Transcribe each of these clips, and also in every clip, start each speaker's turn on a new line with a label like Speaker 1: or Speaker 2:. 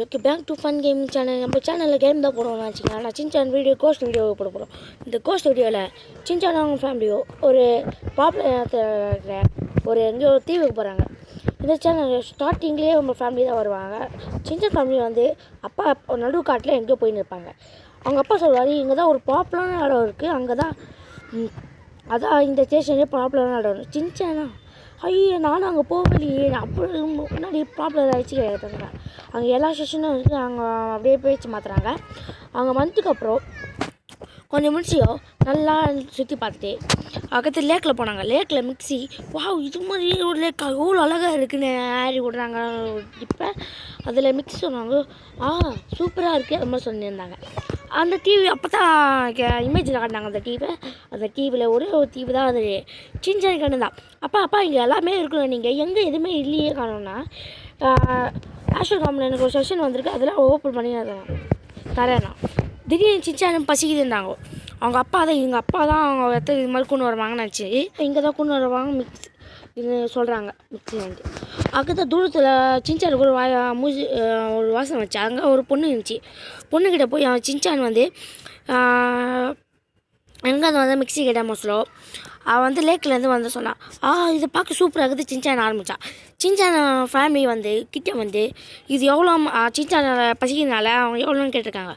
Speaker 1: Okay, back to fun gaming channel. நம்ம சேனலில் game தான் போடுவோம்னு வச்சுக்கலாம். நான் சின்சான் வீடியோ கோஸ்ட் வீடியோ போட போகிறோம். இந்த கோஸ்ட் வீடியோவில் சின்சான் அவங்க ஃபேமிலியோ ஒரு பாப்புலர் ஒரு எங்கேயோ ஒரு தீவுக்கு போகிறாங்க. இந்த சேனல் ஸ்டார்டிங்லேயே நம்ம ஃபேமிலி தான் வருவாங்க. சின்சான் ஃபேமிலி வந்து அப்பா நடுக்காட்டில் எங்கேயோ போயின்னு இருப்பாங்க. அவங்க அப்பா சொல்வார், இங்கே தான் ஒரு பாப்புலரான இடம் இருக்குது, அங்கே தான் அதான் இந்த ஸ்டேஷன்லேயே பாப்புலரான இடம். சின்சானா ஐயோ நானும் அங்கே போகலையே, அப்படி முன்னாடி பாப்புலர் ஆகிடுச்சு கேட்குறாங்க. அங்கே எல்லா ஸ்டேஷனும் இருக்குது. அங்கே அப்படியே பேச்சு மாற்றுறாங்க. அங்கே வந்ததுக்கப்புறம் கொஞ்சம் முடிச்சியோ நல்லா சுற்றி பார்த்துட்டு பக்கத்து லேக்கில் போனாங்க. லேக்கில் மிக்ஸி இது மாதிரி ஒரு லேக் எவ்வளோ அழகாக இருக்குன்னு ஆடி விட்றாங்க. இப்போ அதில் மிக்ஸி சொன்னாங்க, சூப்பராக இருக்குது அது மாதிரி சொல்லியிருந்தாங்க. அந்த டிவி அப்போ தான் இமேஜில் காட்டினாங்க. அந்த டிவியில் ஒரே ஒரு டிவி தான் அது சின்சான் கண்ணு தான். அப்பா இங்கே எல்லாமே இருக்கணும், நீங்கள் எங்கே எதுவுமே இல்லையே காணோன்னா ஆஷுவல் காமில் எனக்கு ஒரு செஷன் வந்திருக்கு, அதெல்லாம் ஓப்பன் பண்ணி தரேன். திடீர்னு சின்சான் பசிக்குதுன்றாங்க. அவங்க அப்பா தான் எங்கள் அப்பா தான் அவங்க இது மாதிரி கொண்டு வருவாங்கன்னு நினச்சி இங்கே தான் கொண்டு வருவாங்க மிக்ஸி இது சொல்கிறாங்க. மிக்ஸி வந்து அங்கே தூரத்தில் சின்சானுக்கு ஒரு ஒரு வாசனை வச்சு அங்கே ஒரு பொண்ணு இருந்துச்சு. பொண்ணுக்கிட்ட போய் அவன் சின்சான் வந்து எங்கே வந்து மிக்ஸி கேட்டால் மோஸ்ட்லோ அவன் வந்து லேக்கிலேருந்து வந்து சொன்னான், இது பார்க்க சூப்பராக இருக்குது. சின்சான் ஆரம்பித்தான். சின்சான் ஃபேமிலி வந்து கிட்டே வந்து இது எவ்வளோ சின்சான் பசிக்கிறதுனால அவங்க எவ்வளோன்னு கேட்டிருக்காங்க.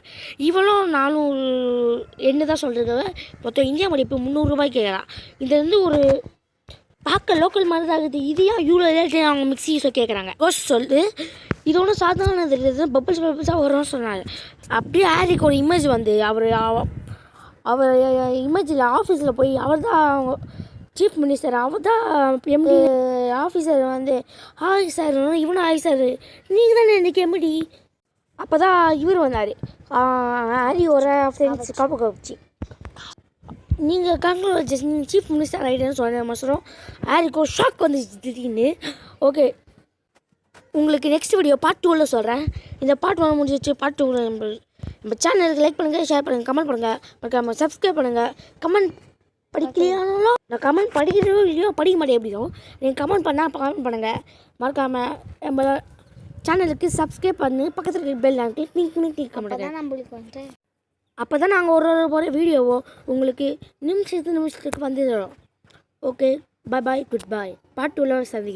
Speaker 1: இவ்வளோ நானும் என்ன தான் சொல்கிறது, மொத்தம் இந்தியா மதிப்பு 300 ரூபாய் கேட்குறான். இது வந்து ஒரு பார்க்க லோக்கல் மாதிரி தான் இருக்குது, இது ஏன் இவ்வளோ ரேட்டு அவங்க மிக்ஸி கேட்குறாங்க. கோஸ்ட் சொல்லிட்டு இது ஒன்றும் சாதாரண தெரியுது, பப்பிள்ஸாக வரும்னு சொன்னாங்க. அப்படியே ஆரிக்கு ஒரு இமேஜ் வந்து அவர் இமேஜில் ஆஃபீஸில் போய் அவர் தான் அவங்க சீஃப் மினிஸ்டர், அவர் தான் எம்டி ஆஃபீஸர் வந்து ஹாய் சார், இவனும் ஹாய் சார், நீங்கள் தானே இன்றைக்கி எம்டி. அப்போ தான் இவர் வந்தார், ஹாரியோட ஃப்ரெண்ட்ஸ் காப்பிச்சு, நீங்கள் கங்க்ராச்சுலேஷன் நீங்கள் சீஃப் மினிஸ்டர் ஆகிட்டேன்னு சொன்ன சொல்கிறோம். ஹாரிக்கு ஒரு ஷாக் வந்துச்சு திடீர்னு. ஓகே, உங்களுக்கு நெக்ஸ்ட் வீடியோ பார்ட் 2ல் சொல்கிறேன். இந்த பார்ட் 1 முடிஞ்சிச்சு. பார்ட் 2 நம்ம சேனலுக்கு லைக் பண்ணுங்கள், ஷேர் பண்ணுங்கள், கமெண்ட் பண்ணுங்கள், மறக்காமல் சப்ஸ்கிரைப் பண்ணுங்கள். கமெண்ட் படிக்கலையானாலும் நான் கமெண்ட் படிக்கிறதோ இல்லையோ படிக்க மாட்டேன் எப்படியோ நீங்கள் கமெண்ட் பண்ணால் கமெண்ட் பண்ணுங்கள். மறக்காமல் நம்ம சேனலுக்கு சப்ஸ்கிரைப் பண்ணி பக்கத்தில் இருக்கிற பெல் கிளிக் பண்ணுங்கள். அப்போ தான் நாங்கள் ஒரு வீடியோவோ உங்களுக்கு நிமிஷத்துக்கு வந்துடுறோம். ஓகே, பாய் குட் பாய். பார்ட் 2ல் சந்திக்கிறேன்.